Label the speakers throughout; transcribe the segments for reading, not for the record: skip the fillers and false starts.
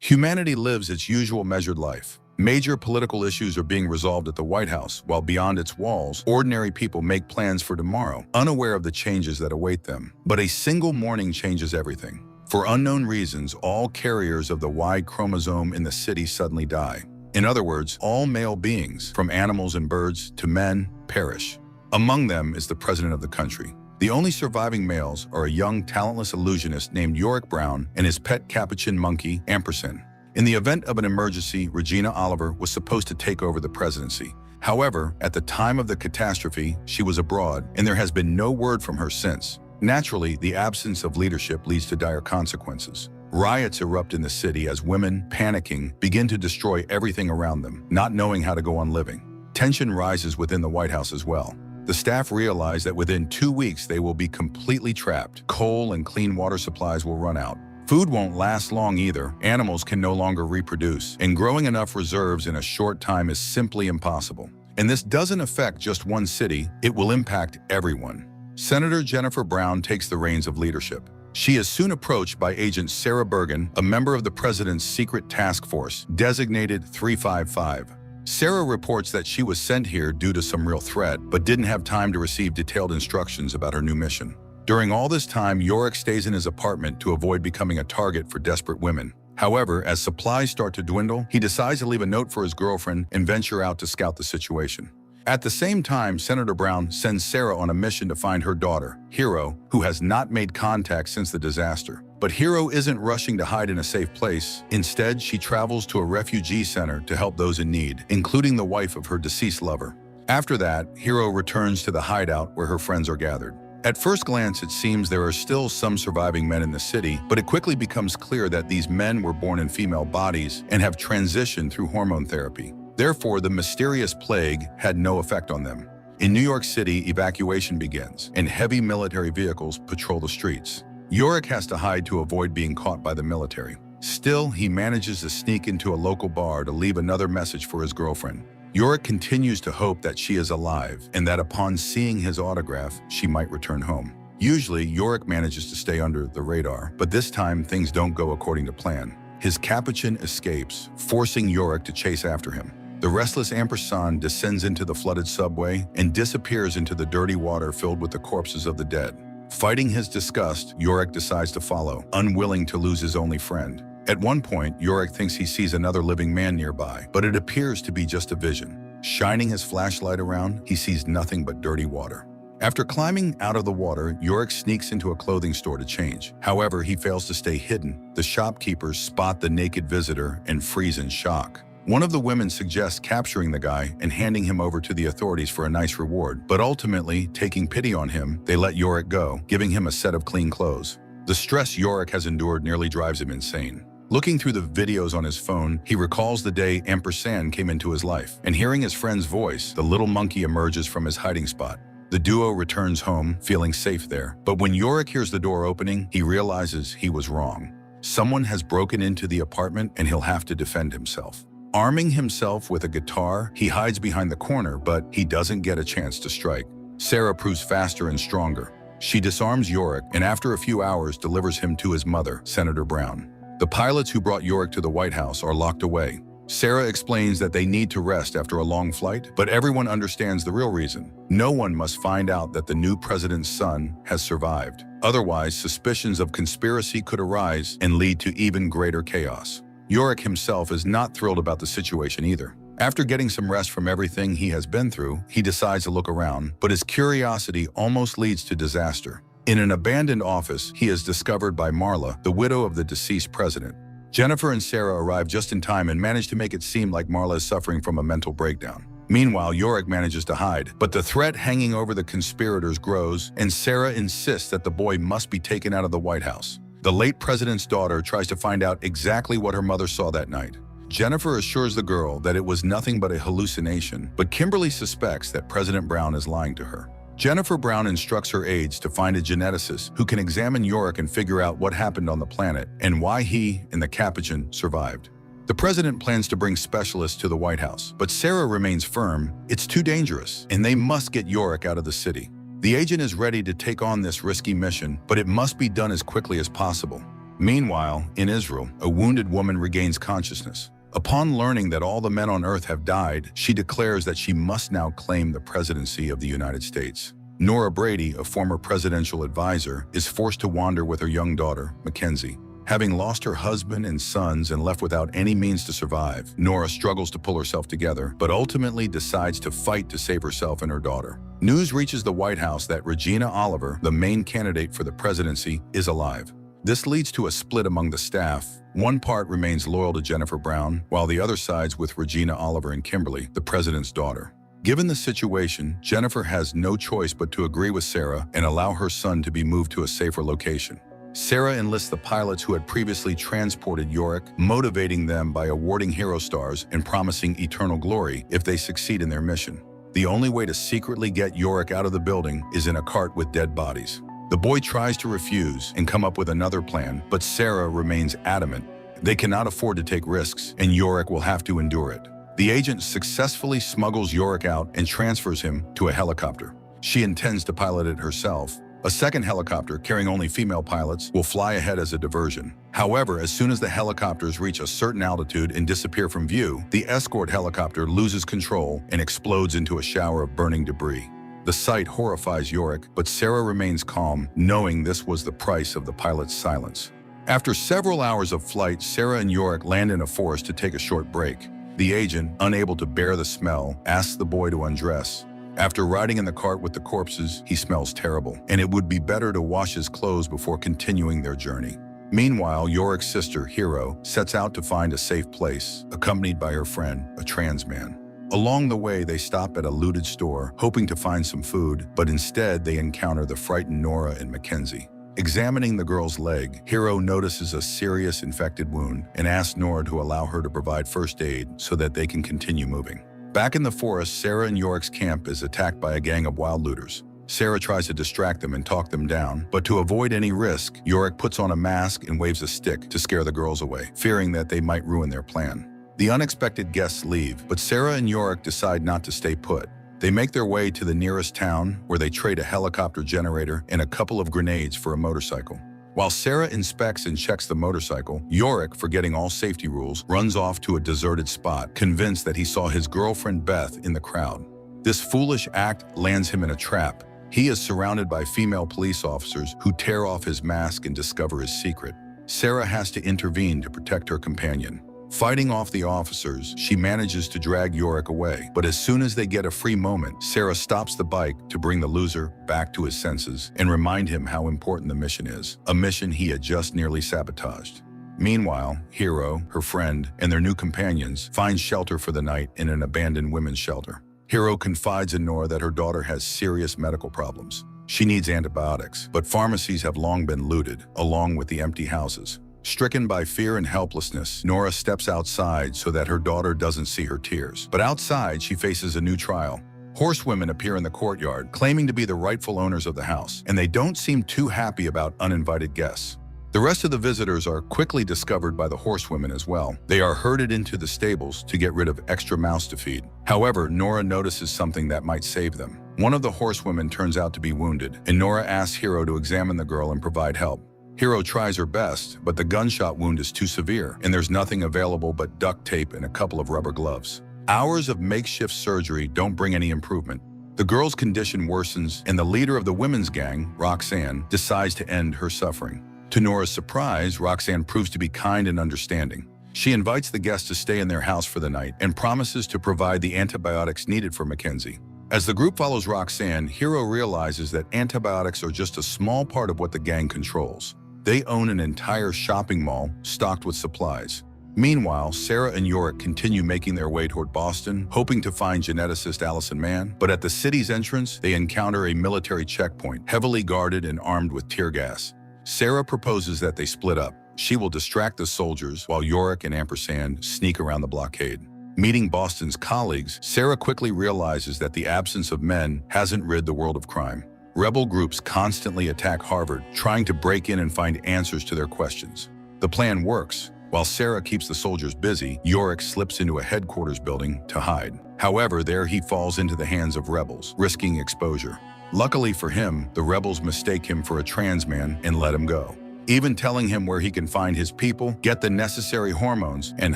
Speaker 1: Humanity lives its usual measured life. Major political issues are being resolved at the White House, while beyond its walls, ordinary people make plans for tomorrow, unaware of the changes that await them. But a single morning changes everything. For unknown reasons, all carriers of the Y chromosome in the city suddenly die. In other words, all male beings, from animals and birds to men, perish. Among them is the president of the country. The only surviving males are a young, talentless illusionist named Yorick Brown and his pet capuchin monkey, Ampersand. In the event of an emergency, Regina Oliver was supposed to take over the presidency. However, at the time of the catastrophe, she was abroad, and there has been no word from her since. Naturally, the absence of leadership leads to dire consequences. Riots erupt in the city as women, panicking, begin to destroy everything around them, not knowing how to go on living. Tension rises within the White House as well. The staff realize that within 2 weeks they will be completely trapped. Coal and clean water supplies will run out. Food won't last long either. Animals can no longer reproduce, and growing enough reserves in a short time is simply impossible. And this doesn't affect just one city, it will impact everyone. Senator Jennifer Brown takes the reins of leadership. She is soon approached by Agent Sarah Bergen, a member of the president's secret task force, designated 355. Sarah reports that she was sent here due to some real threat, but didn't have time to receive detailed instructions about her new mission. During all this time, Yorick stays in his apartment to avoid becoming a target for desperate women. However, as supplies start to dwindle, he decides to leave a note for his girlfriend and venture out to scout the situation. At the same time, Senator Brown sends Sarah on a mission to find her daughter, Hero, who has not made contact since the disaster. But Hero isn't rushing to hide in a safe place. Instead, she travels to a refugee center to help those in need, including the wife of her deceased lover. After that, Hero returns to the hideout where her friends are gathered. At first glance, it seems there are still some surviving men in the city, but it quickly becomes clear that these men were born in female bodies and have transitioned through hormone therapy. Therefore, the mysterious plague had no effect on them. In New York City, evacuation begins, and heavy military vehicles patrol the streets. Yorick has to hide to avoid being caught by the military. Still, he manages to sneak into a local bar to leave another message for his girlfriend. Yorick continues to hope that she is alive, and that upon seeing his autograph, she might return home. Usually, Yorick manages to stay under the radar, but this time things don't go according to plan. His capuchin escapes, forcing Yorick to chase after him. The restless Ampersand descends into the flooded subway and disappears into the dirty water filled with the corpses of the dead. Fighting his disgust, Yorick decides to follow, unwilling to lose his only friend. At one point, Yorick thinks he sees another living man nearby, but it appears to be just a vision. Shining his flashlight around, he sees nothing but dirty water. After climbing out of the water, Yorick sneaks into a clothing store to change. However, he fails to stay hidden. The shopkeepers spot the naked visitor and freeze in shock. One of the women suggests capturing the guy and handing him over to the authorities for a nice reward, but ultimately, taking pity on him, they let Yorick go, giving him a set of clean clothes. The stress Yorick has endured nearly drives him insane. Looking through the videos on his phone, he recalls the day Ampersand came into his life, and hearing his friend's voice, the little monkey emerges from his hiding spot. The duo returns home, feeling safe there, but when Yorick hears the door opening, he realizes he was wrong. Someone has broken into the apartment and he'll have to defend himself. Arming himself with a guitar, he hides behind the corner, but he doesn't get a chance to strike. Sarah proves faster and stronger. She disarms Yorick and after a few hours delivers him to his mother, Senator Brown. The pilots who brought Yorick to the White House are locked away. Sarah explains that they need to rest after a long flight, but everyone understands the real reason. No one must find out that the new president's son has survived. Otherwise, suspicions of conspiracy could arise and lead to even greater chaos. Yorick himself is not thrilled about the situation either. After getting some rest from everything he has been through, he decides to look around, but his curiosity almost leads to disaster. In an abandoned office, he is discovered by Marla, the widow of the deceased president. Jennifer and Sarah arrive just in time and manage to make it seem like Marla is suffering from a mental breakdown. Meanwhile, Yorick manages to hide, but the threat hanging over the conspirators grows, and Sarah insists that the boy must be taken out of the White House. The late president's daughter tries to find out exactly what her mother saw that night. Jennifer assures the girl that it was nothing but a hallucination, but Kimberly suspects that President Brown is lying to her. Jennifer Brown instructs her aides to find a geneticist who can examine Yorick and figure out what happened on the planet and why he and the Capuchin survived. The president plans to bring specialists to the White House, but Sarah remains firm. It's too dangerous, and they must get Yorick out of the city. The agent is ready to take on this risky mission, but it must be done as quickly as possible. Meanwhile, in Israel, a wounded woman regains consciousness. Upon learning that all the men on Earth have died, she declares that she must now claim the presidency of the United States. Nora Brady, a former presidential advisor, is forced to wander with her young daughter, Mackenzie. Having lost her husband and sons and left without any means to survive, Nora struggles to pull herself together, but ultimately decides to fight to save herself and her daughter. News reaches the White House that Regina Oliver, the main candidate for the presidency, is alive. This leads to a split among the staff. One part remains loyal to Jennifer Brown, while the other sides with Regina Oliver and Kimberly, the president's daughter. Given the situation, Jennifer has no choice but to agree with Sarah and allow her son to be moved to a safer location. Sarah enlists the pilots who had previously transported Yorick, motivating them by awarding hero stars and promising eternal glory if they succeed in their mission. The only way to secretly get Yorick out of the building is in a cart with dead bodies. The boy tries to refuse and come up with another plan, but Sarah remains adamant. They cannot afford to take risks, and Yorick will have to endure it. The agent successfully smuggles Yorick out and transfers him to a helicopter. She intends to pilot it herself. A second helicopter, carrying only female pilots, will fly ahead as a diversion. However, as soon as the helicopters reach a certain altitude and disappear from view, the escort helicopter loses control and explodes into a shower of burning debris. The sight horrifies Yorick, but Sarah remains calm, knowing this was the price of the pilot's silence. After several hours of flight, Sarah and Yorick land in a forest to take a short break. The agent, unable to bear the smell, asks the boy to undress. After riding in the cart with the corpses, he smells terrible, and it would be better to wash his clothes before continuing their journey. Meanwhile, Yorick's sister, Hero, sets out to find a safe place, accompanied by her friend, a trans man. Along the way, they stop at a looted store, hoping to find some food, but instead they encounter the frightened Nora and Mackenzie. Examining the girl's leg, Hero notices a serious infected wound and asks Nora to allow her to provide first aid so that they can continue moving. Back in the forest, Sarah and Yorick's camp is attacked by a gang of wild looters. Sarah tries to distract them and talk them down, but to avoid any risk, Yorick puts on a mask and waves a stick to scare the girls away, fearing that they might ruin their plan. The unexpected guests leave, but Sarah and Yorick decide not to stay put. They make their way to the nearest town, where they trade a helicopter generator and a couple of grenades for a motorcycle. While Sarah inspects and checks the motorcycle, Yorick, forgetting all safety rules, runs off to a deserted spot, convinced that he saw his girlfriend Beth in the crowd. This foolish act lands him in a trap. He is surrounded by female police officers who tear off his mask and discover his secret. Sarah has to intervene to protect her companion. Fighting off the officers, she manages to drag Yorick away, but as soon as they get a free moment, Sarah stops the bike to bring the loser back to his senses and remind him how important the mission is, a mission he had just nearly sabotaged. Meanwhile, Hero, her friend, and their new companions find shelter for the night in an abandoned women's shelter. Hero confides in Nora that her daughter has serious medical problems. She needs antibiotics, but pharmacies have long been looted, along with the empty houses. Stricken by fear and helplessness, Nora steps outside so that her daughter doesn't see her tears. But outside, she faces a new trial. Horsewomen appear in the courtyard, claiming to be the rightful owners of the house, and they don't seem too happy about uninvited guests. The rest of the visitors are quickly discovered by the horsewomen as well. They are herded into the stables to get rid of extra mouths to feed. However, Nora notices something that might save them. One of the horsewomen turns out to be wounded, and Nora asks Hero to examine the girl and provide help. Hero tries her best, but the gunshot wound is too severe, and there's nothing available but duct tape and a couple of rubber gloves. Hours of makeshift surgery don't bring any improvement. The girl's condition worsens, and the leader of the women's gang, Roxanne, decides to end her suffering. To Nora's surprise, Roxanne proves to be kind and understanding. She invites the guests to stay in their house for the night and promises to provide the antibiotics needed for Mackenzie. As the group follows Roxanne, Hero realizes that antibiotics are just a small part of what the gang controls. They own an entire shopping mall stocked with supplies. Meanwhile, Sarah and Yorick continue making their way toward Boston, hoping to find geneticist Allison Mann, but at the city's entrance, they encounter a military checkpoint, heavily guarded and armed with tear gas. Sarah proposes that they split up. She will distract the soldiers while Yorick and Ampersand sneak around the blockade. Meeting Boston's colleagues, Sarah quickly realizes that the absence of men hasn't rid the world of crime. Rebel groups constantly attack Harvard, trying to break in and find answers to their questions. The plan works. While Sarah keeps the soldiers busy, Yorick slips into a headquarters building to hide. However, there he falls into the hands of rebels, risking exposure. Luckily for him, the rebels mistake him for a trans man and let him go. even telling him where he can find his people, get the necessary hormones, and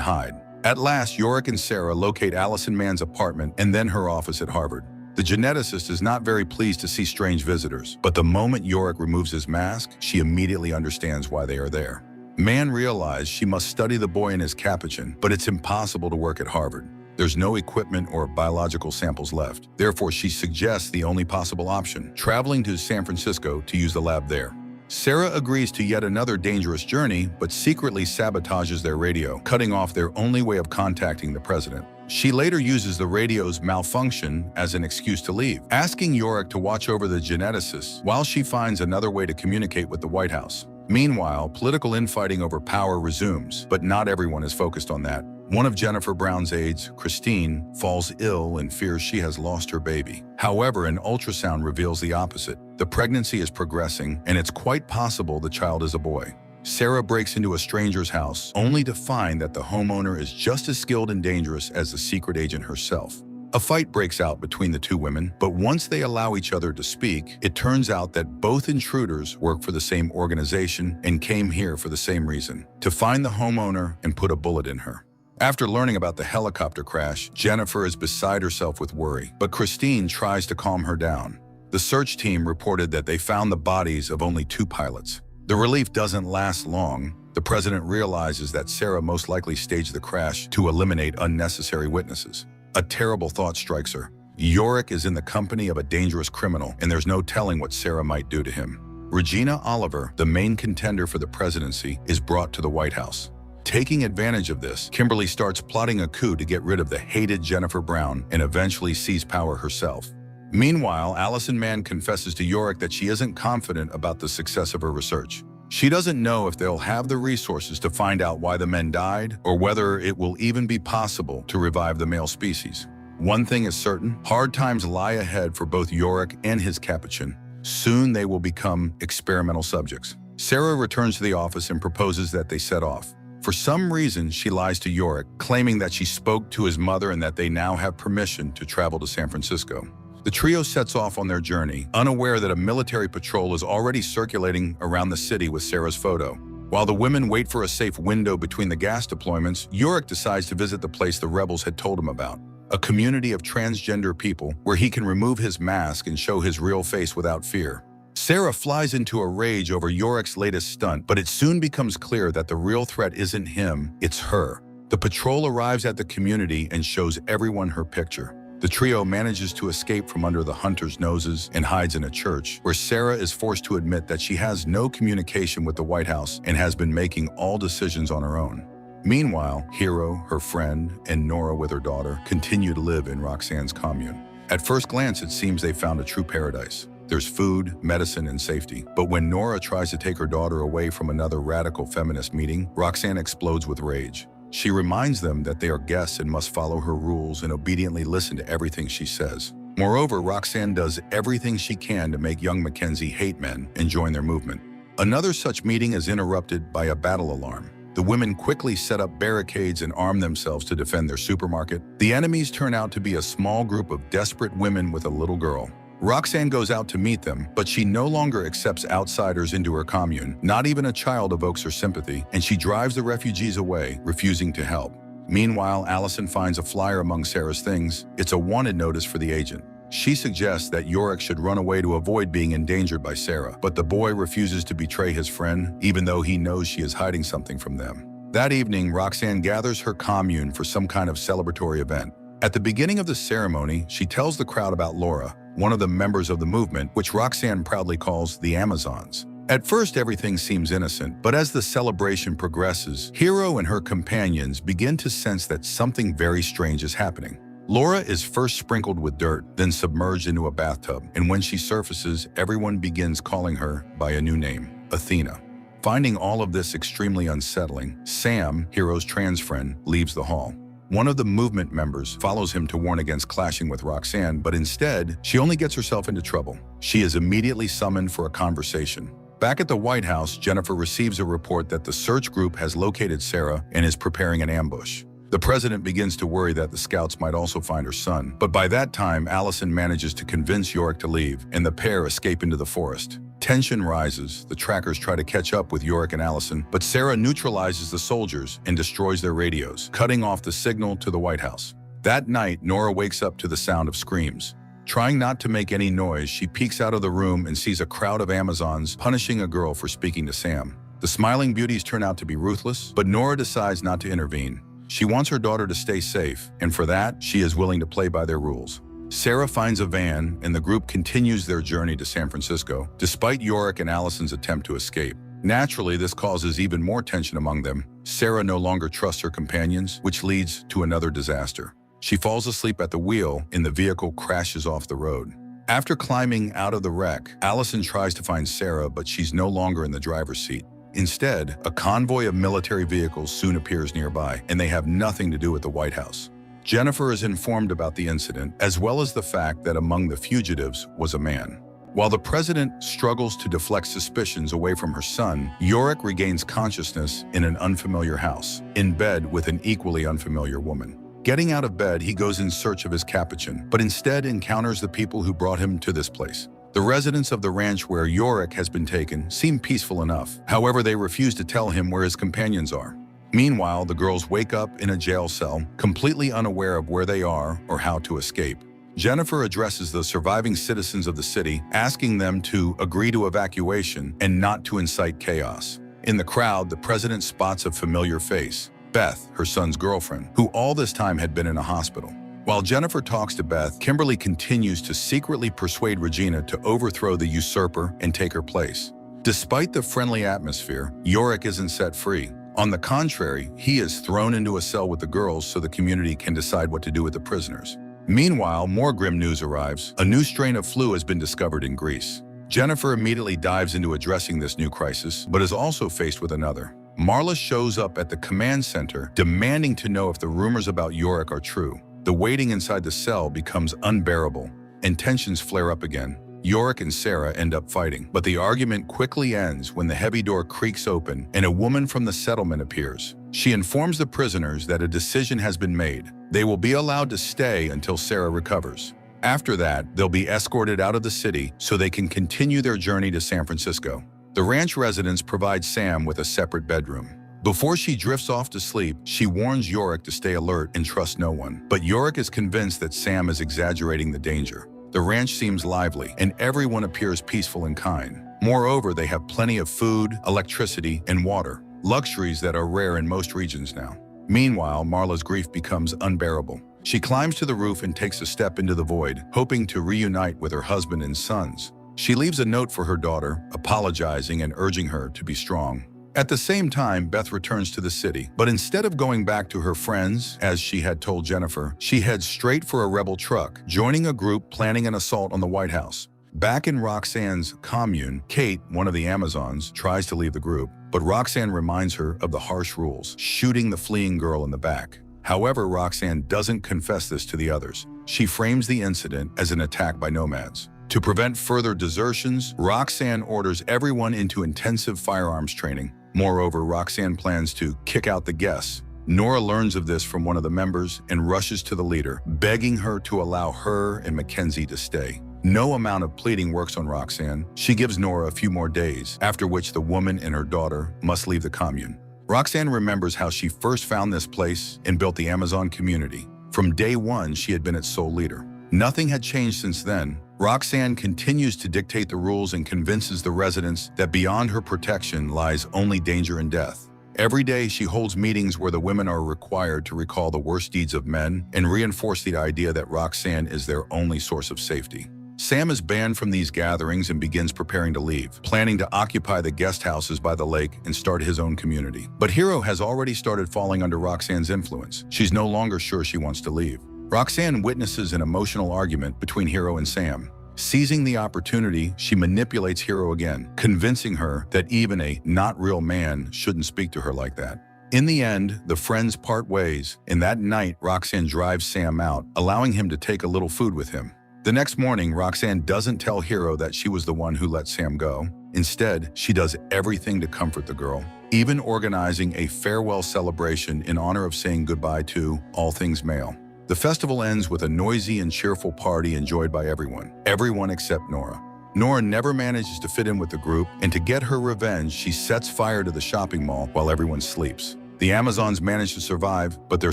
Speaker 1: hide. At last, Yorick and Sarah locate Allison Mann's apartment and then her office at Harvard. The geneticist is not very pleased to see strange visitors, but the moment Yorick removes his mask, she immediately understands why they are there. Mann realized she must study the boy and his capuchin, but it's impossible to work at Harvard. There's no equipment or biological samples left. Therefore, she suggests the only possible option, traveling to San Francisco to use the lab there. Sarah agrees to yet another dangerous journey, but secretly sabotages their radio, cutting off their only way of contacting the president. She later uses the radio's malfunction as an excuse to leave, asking Yorick to watch over the geneticists while she finds another way to communicate with the White House. Meanwhile, political infighting over power resumes, but not everyone is focused on that. One of Jennifer Brown's aides, Christine, falls ill and fears she has lost her baby. However, an ultrasound reveals the opposite. The pregnancy is progressing, and it's quite possible the child is a boy. Sarah breaks into a stranger's house, only to find that the homeowner is just as skilled and dangerous as the secret agent herself. A fight breaks out between the two women, but once they allow each other to speak, it turns out that both intruders work for the same organization and came here for the same reason, to find the homeowner and put a bullet in her. After learning about the helicopter crash, Jennifer is beside herself with worry, but Christine tries to calm her down. The search team reported that they found the bodies of only 2 pilots. The relief doesn't last long. The president realizes that Sarah most likely staged the crash to eliminate unnecessary witnesses. A terrible thought strikes her. Yorick is in the company of a dangerous criminal, and there's no telling what Sarah might do to him. Regina Oliver, the main contender for the presidency, is brought to the White House. Taking advantage of this, Kimberly starts plotting a coup to get rid of the hated Jennifer Brown and eventually seize power herself. Meanwhile, Allison Mann confesses to Yorick that she isn't confident about the success of her research. She doesn't know if they'll have the resources to find out why the men died or whether it will even be possible to revive the male species. One thing is certain, hard times lie ahead for both Yorick and his capuchin. Soon they will become experimental subjects. Sarah returns to the office and proposes that they set off. For some reason, she lies to Yorick, claiming that she spoke to his mother and that they now have permission to travel to San Francisco. The trio sets off on their journey, unaware that a military patrol is already circulating around the city with Sarah's photo. While the women wait for a safe window between the gas deployments, Yorick decides to visit the place the rebels had told him about, a community of transgender people where he can remove his mask and show his real face without fear. Sarah flies into a rage over Yorick's latest stunt, but it soon becomes clear that the real threat isn't him, it's her. The patrol arrives at the community and shows everyone her picture. The trio manages to escape from under the hunters' noses and hides in a church, where Sarah is forced to admit that she has no communication with the White House and has been making all decisions on her own. Meanwhile, Hero, her friend, and Nora with her daughter continue to live in Roxanne's commune. At first glance, it seems they found a true paradise. There's food, medicine, and safety. But when Nora tries to take her daughter away from another radical feminist meeting, Roxanne explodes with rage. She reminds them that they are guests and must follow her rules and obediently listen to everything she says. Moreover, Roxanne does everything she can to make young Mackenzie hate men and join their movement. Another such meeting is interrupted by a battle alarm. The women quickly set up barricades and arm themselves to defend their supermarket. The enemies turn out to be a small group of desperate women with a little girl. Roxanne goes out to meet them, but she no longer accepts outsiders into her commune. Not even a child evokes her sympathy, and she drives the refugees away, refusing to help. Meanwhile, Allison finds a flyer among Sarah's things. It's a wanted notice for the agent. She suggests that Yorick should run away to avoid being endangered by Sarah, but the boy refuses to betray his friend, even though he knows she is hiding something from them. That evening, Roxanne gathers her commune for some kind of celebratory event. At the beginning of the ceremony, she tells the crowd about Laura, one of the members of the movement, which Roxanne proudly calls the Amazons. At first, everything seems innocent, but as the celebration progresses, Hero and her companions begin to sense that something very strange is happening. Laura is first sprinkled with dirt, then submerged into a bathtub, and when she surfaces, everyone begins calling her by a new name, Athena. Finding all of this extremely unsettling, Sam, Hero's trans friend, leaves the hall. One of the movement members follows him to warn against clashing with Roxanne, but instead, she only gets herself into trouble. She is immediately summoned for a conversation. Back at the White House, Jennifer receives a report that the search group has located Sarah and is preparing an ambush. The president begins to worry that the scouts might also find her son, but by that time, Allison manages to convince Yorick to leave, and the pair escape into the forest. Tension rises. The trackers try to catch up with Yorick and Allison, but Sarah neutralizes the soldiers and destroys their radios, cutting off the signal to the White House. That night, Nora wakes up to the sound of screams. Trying not to make any noise, she peeks out of the room and sees a crowd of Amazons punishing a girl for speaking to Sam. The smiling beauties turn out to be ruthless, but Nora decides not to intervene. She wants her daughter to stay safe, and for that, she is willing to play by their rules. Sarah finds a van, and the group continues their journey to San Francisco, despite Yorick and Allison's attempt to escape. Naturally, this causes even more tension among them. Sarah no longer trusts her companions, which leads to another disaster. She falls asleep at the wheel, and the vehicle crashes off the road. After climbing out of the wreck, Allison tries to find Sarah, but she's no longer in the driver's seat. Instead, a convoy of military vehicles soon appears nearby, and they have nothing to do with the White House. Jennifer is informed about the incident, as well as the fact that among the fugitives was a man. While the president struggles to deflect suspicions away from her son, Yorick regains consciousness in an unfamiliar house, in bed with an equally unfamiliar woman. Getting out of bed, he goes in search of his capuchin, but instead encounters the people who brought him to this place. The residents of the ranch where Yorick has been taken seem peaceful enough. However, they refuse to tell him where his companions are. Meanwhile, the girls wake up in a jail cell, completely unaware of where they are or how to escape. Jennifer addresses the surviving citizens of the city, asking them to agree to evacuation and not to incite chaos. In the crowd, the president spots a familiar face, Beth, her son's girlfriend, who all this time had been in a hospital. While Jennifer talks to Beth, Kimberly continues to secretly persuade Regina to overthrow the usurper and take her place. Despite the friendly atmosphere, Yorick isn't set free. On the contrary, he is thrown into a cell with the girls so the community can decide what to do with the prisoners. Meanwhile, more grim news arrives. A new strain of flu has been discovered in Greece. Jennifer immediately dives into addressing this new crisis, but is also faced with another. Marla shows up at the command center, demanding to know if the rumors about Yorick are true. The waiting inside the cell becomes unbearable, and tensions flare up again. Yorick and Sarah end up fighting, but the argument quickly ends when the heavy door creaks open and a woman from the settlement appears. She informs the prisoners that a decision has been made. They will be allowed to stay until Sarah recovers. After that, they'll be escorted out of the city so they can continue their journey to San Francisco. The ranch residents provide Sam with a separate bedroom. Before she drifts off to sleep, she warns Yorick to stay alert and trust no one. But Yorick is convinced that Sam is exaggerating the danger. The ranch seems lively, and everyone appears peaceful and kind. Moreover, they have plenty of food, electricity, and water, luxuries that are rare in most regions now. Meanwhile, Marla's grief becomes unbearable. She climbs to the roof and takes a step into the void, hoping to reunite with her husband and sons. She leaves a note for her daughter, apologizing and urging her to be strong. At the same time, Beth returns to the city, but instead of going back to her friends, as she had told Jennifer, she heads straight for a rebel truck, joining a group planning an assault on the White House. Back in Roxanne's commune, Kate, one of the Amazons, tries to leave the group, but Roxanne reminds her of the harsh rules, shooting the fleeing girl in the back. However, Roxanne doesn't confess this to the others. She frames the incident as an attack by nomads. To prevent further desertions, Roxanne orders everyone into intensive firearms training. Moreover, Roxanne plans to kick out the guests. Nora learns of this from one of the members and rushes to the leader, begging her to allow her and Mackenzie to stay. No amount of pleading works on Roxanne. She gives Nora a few more days, after which the woman and her daughter must leave the commune. Roxanne remembers how she first found this place and built the Amazon community. From day one, she had been its sole leader. Nothing had changed since then. Roxanne continues to dictate the rules and convinces the residents that beyond her protection lies only danger and death. Every day, she holds meetings where the women are required to recall the worst deeds of men and reinforce the idea that Roxanne is their only source of safety. Sam is banned from these gatherings and begins preparing to leave, planning to occupy the guest houses by the lake and start his own community. But Hero has already started falling under Roxanne's influence. She's no longer sure she wants to leave. Roxanne witnesses an emotional argument between Hero and Sam. Seizing the opportunity, she manipulates Hero again, convincing her that even a not-real man shouldn't speak to her like that. In the end, the friends part ways, and that night, Roxanne drives Sam out, allowing him to take a little food with him. The next morning, Roxanne doesn't tell Hero that she was the one who let Sam go. Instead, she does everything to comfort the girl, even organizing a farewell celebration in honor of saying goodbye to all things male. The festival ends with a noisy and cheerful party enjoyed by everyone except Nora. Nora never manages to fit in with the group, and to get her revenge, she sets fire to the shopping mall while everyone sleeps. The Amazons manage to survive, but their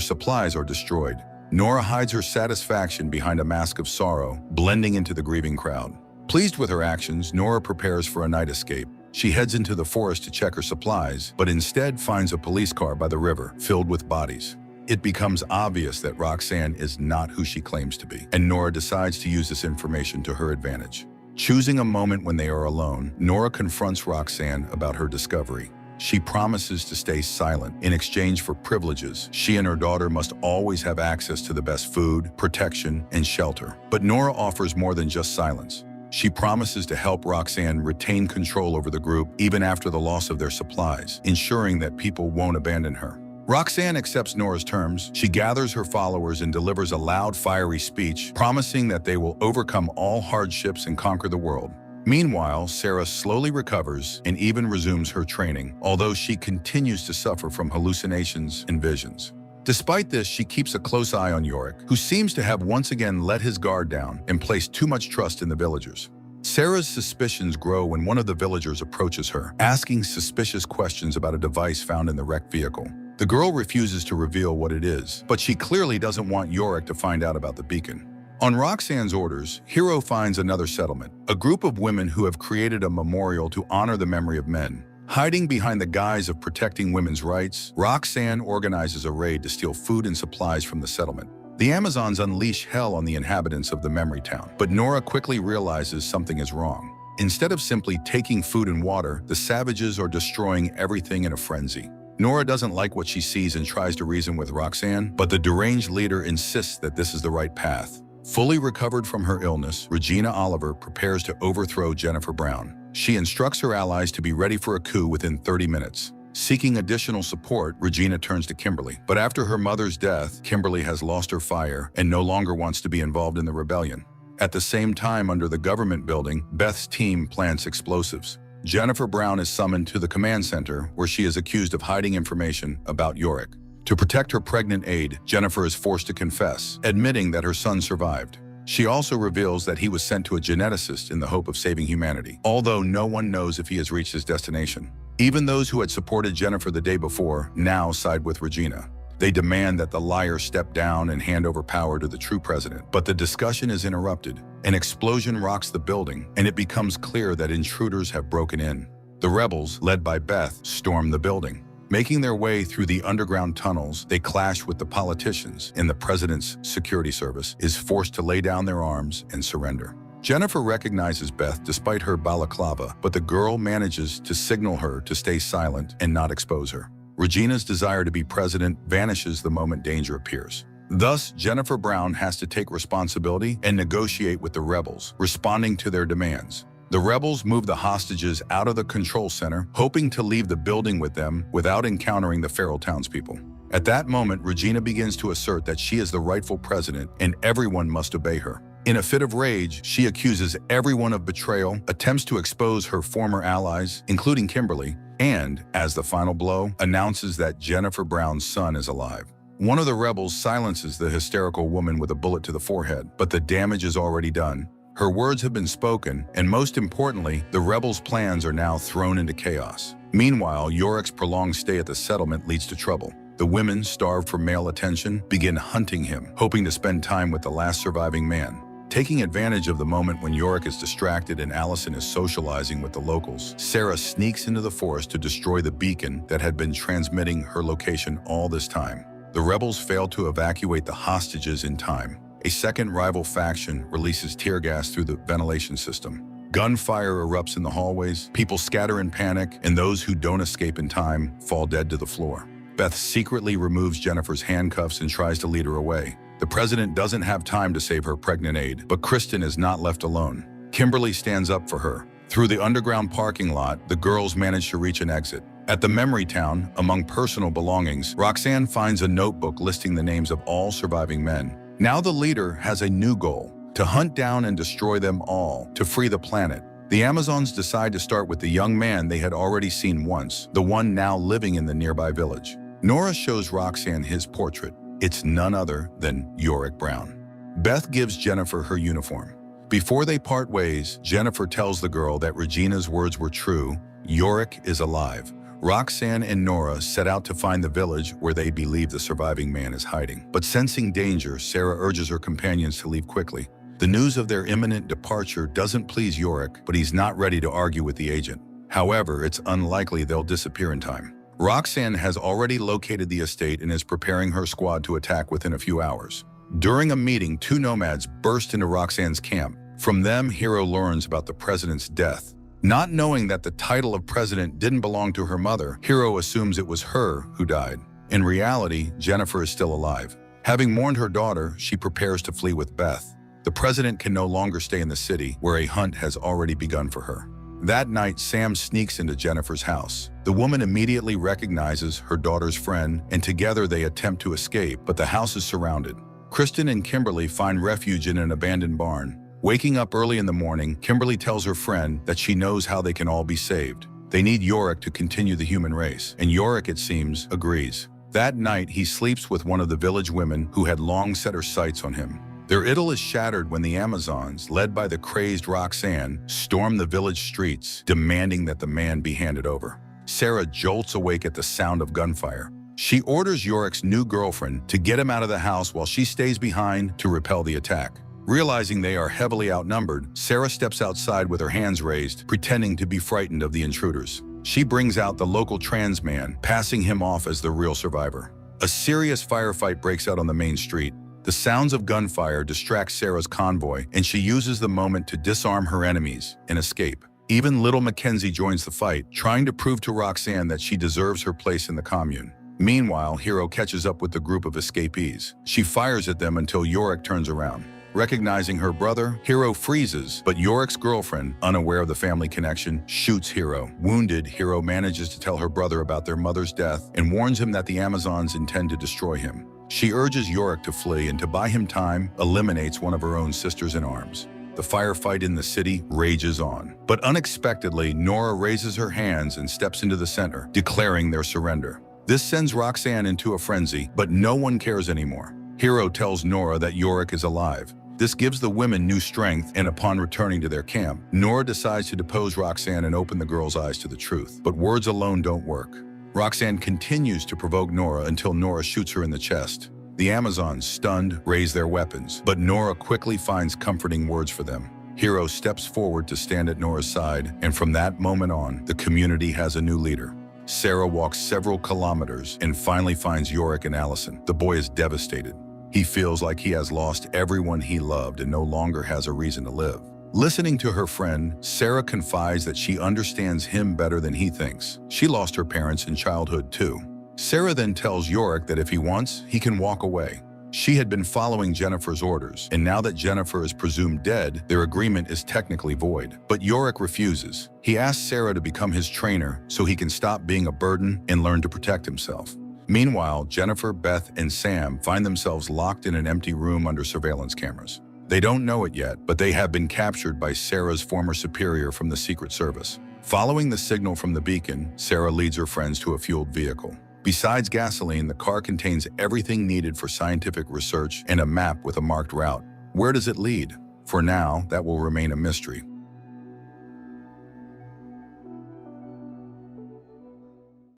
Speaker 1: supplies are destroyed. Nora hides her satisfaction behind a mask of sorrow, blending into the grieving crowd. Pleased with her actions, Nora prepares for a night escape. She heads into the forest to check her supplies, but instead finds a police car by the river, filled with bodies. It becomes obvious that Roxanne is not who she claims to be, and Nora decides to use this information to her advantage. Choosing a moment when they are alone, Nora confronts Roxanne about her discovery. She promises to stay silent. In exchange for privileges, she and her daughter must always have access to the best food, protection, and shelter. But Nora offers more than just silence. She promises to help Roxanne retain control over the group even after the loss of their supplies, ensuring that people won't abandon her. Roxanne accepts Nora's terms. She gathers her followers and delivers a loud, fiery speech, promising that they will overcome all hardships and conquer the world. Meanwhile, Sarah slowly recovers and even resumes her training, although she continues to suffer from hallucinations and visions. Despite this, she keeps a close eye on Yorick, who seems to have once again let his guard down and placed too much trust in the villagers. Sarah's suspicions grow when one of the villagers approaches her, asking suspicious questions about a device found in the wrecked vehicle. The girl refuses to reveal what it is, but she clearly doesn't want Yorick to find out about the beacon. On Roxanne's orders, Hero finds another settlement, a group of women who have created a memorial to honor the memory of men. Hiding behind the guise of protecting women's rights, Roxanne organizes a raid to steal food and supplies from the settlement. The Amazons unleash hell on the inhabitants of the memory town, but Nora quickly realizes something is wrong. Instead of simply taking food and water, the savages are destroying everything in a frenzy. Nora doesn't like what she sees and tries to reason with Roxanne, but the deranged leader insists that this is the right path. Fully recovered from her illness, Regina Oliver prepares to overthrow Jennifer Brown. She instructs her allies to be ready for a coup within 30 minutes. Seeking additional support, Regina turns to Kimberly. But after her mother's death, Kimberly has lost her fire and no longer wants to be involved in the rebellion. At the same time, under the government building, Beth's team plants explosives. Jennifer Brown is summoned to the command center, where she is accused of hiding information about Yorick. To protect her pregnant aide, Jennifer is forced to confess, admitting that her son survived. She also reveals that he was sent to a geneticist in the hope of saving humanity, although no one knows if he has reached his destination. Even those who had supported Jennifer the day before now side with Regina. They demand that the liar step down and hand over power to the true president. But the discussion is interrupted. An explosion rocks the building, and it becomes clear that intruders have broken in. The rebels, led by Beth, storm the building. Making their way through the underground tunnels, they clash with the politicians, and the president's security service is forced to lay down their arms and surrender. Jennifer recognizes Beth despite her balaclava, but the girl manages to signal her to stay silent and not expose her. Regina's desire to be president vanishes the moment danger appears. Thus, Jennifer Brown has to take responsibility and negotiate with the rebels, responding to their demands. The rebels move the hostages out of the control center, hoping to leave the building with them without encountering the feral townspeople. At that moment, Regina begins to assert that she is the rightful president and everyone must obey her. In a fit of rage, she accuses everyone of betrayal, attempts to expose her former allies, including Kimberly, and, as the final blow, announces that Jennifer Brown's son is alive. One of the rebels silences the hysterical woman with a bullet to the forehead, but the damage is already done. Her words have been spoken, and most importantly, the rebels' plans are now thrown into chaos. Meanwhile, Yorick's prolonged stay at the settlement leads to trouble. The women, starved for male attention, begin hunting him, hoping to spend time with the last surviving man. Taking advantage of the moment when Yorick is distracted and Allison is socializing with the locals, Sarah sneaks into the forest to destroy the beacon that had been transmitting her location all this time. The rebels fail to evacuate the hostages in time. A second rival faction releases tear gas through the ventilation system. Gunfire erupts in the hallways, people scatter in panic, and those who don't escape in time fall dead to the floor. Beth secretly removes Jennifer's handcuffs and tries to lead her away. The president doesn't have time to save her pregnant aide, but Kristen is not left alone. Kimberly stands up for her. Through the underground parking lot, the girls manage to reach an exit. At the memory town, among personal belongings, Roxanne finds a notebook listing the names of all surviving men. Now the leader has a new goal: to hunt down and destroy them all, to free the planet. The Amazons decide to start with the young man they had already seen once, the one now living in the nearby village. Nora shows Roxanne his portrait. It's none other than Yorick Brown. Beth gives Jennifer her uniform. Before they part ways, Jennifer tells the girl that Regina's words were true. Yorick is alive. Roxanne and Nora set out to find the village where they believe the surviving man is hiding. But sensing danger, Sarah urges her companions to leave quickly. The news of their imminent departure doesn't please Yorick, but he's not ready to argue with the agent. However, it's unlikely they'll disappear in time. Roxanne has already located the estate and is preparing her squad to attack within a few hours. During a meeting, two nomads burst into Roxanne's camp. From them, Hero learns about the president's death. Not knowing that the title of president didn't belong to her mother, Hero assumes it was her who died. In reality, Jennifer is still alive. Having mourned her daughter, she prepares to flee with Beth. The president can no longer stay in the city, where a hunt has already begun for her. That night, Sam sneaks into Jennifer's house. The woman immediately recognizes her daughter's friend, and together they attempt to escape, but the house is surrounded. Kristen and Kimberly find refuge in an abandoned barn. Waking up early in the morning, Kimberly tells her friend that she knows how they can all be saved. They need Yorick to continue the human race, and Yorick, it seems, agrees. That night, he sleeps with one of the village women who had long set her sights on him. Their idyll is shattered when the Amazons, led by the crazed Roxanne, storm the village streets, demanding that the man be handed over. Sarah jolts awake at the sound of gunfire. She orders Yorick's new girlfriend to get him out of the house while she stays behind to repel the attack. Realizing they are heavily outnumbered, Sarah steps outside with her hands raised, pretending to be frightened of the intruders. She brings out the local trans man, passing him off as the real survivor. A serious firefight breaks out on the main street. The sounds of gunfire distract Sarah's convoy, and she uses the moment to disarm her enemies and escape. Even little Mackenzie joins the fight, trying to prove to Roxanne that she deserves her place in the commune. Meanwhile, Hero catches up with the group of escapees. She fires at them until Yorick turns around. Recognizing her brother, Hero freezes, but Yorick's girlfriend, unaware of the family connection, shoots Hero. Wounded, Hero manages to tell her brother about their mother's death and warns him that the Amazons intend to destroy him. She urges Yorick to flee and, to buy him time, eliminates one of her own sisters in arms. The firefight in the city rages on. But unexpectedly, Nora raises her hands and steps into the center, declaring their surrender. This sends Roxanne into a frenzy, but no one cares anymore. Hero tells Nora that Yorick is alive. This gives the women new strength, and upon returning to their camp, Nora decides to depose Roxanne and open the girl's eyes to the truth. But words alone don't work. Roxanne continues to provoke Nora until Nora shoots her in the chest. The Amazons, stunned, raise their weapons, but Nora quickly finds comforting words for them. Hero steps forward to stand at Nora's side, and from that moment on, the community has a new leader. Sarah walks several kilometers and finally finds Yorick and Allison. The boy is devastated. He feels like he has lost everyone he loved and no longer has a reason to live. Listening to her friend, Sarah confides that she understands him better than he thinks. She lost her parents in childhood too. Sarah then tells Yorick that if he wants, he can walk away. She had been following Jennifer's orders, and now that Jennifer is presumed dead, their agreement is technically void. But Yorick refuses. He asks Sarah to become his trainer so he can stop being a burden and learn to protect himself. Meanwhile, Jennifer, Beth, and Sam find themselves locked in an empty room under surveillance cameras. They don't know it yet, but they have been captured by Sarah's former superior from the Secret Service. Following the signal from the beacon, Sarah leads her friends to a fueled vehicle. Besides gasoline, the car contains everything needed for scientific research and a map with a marked route. Where does it lead? For now, that will remain a mystery.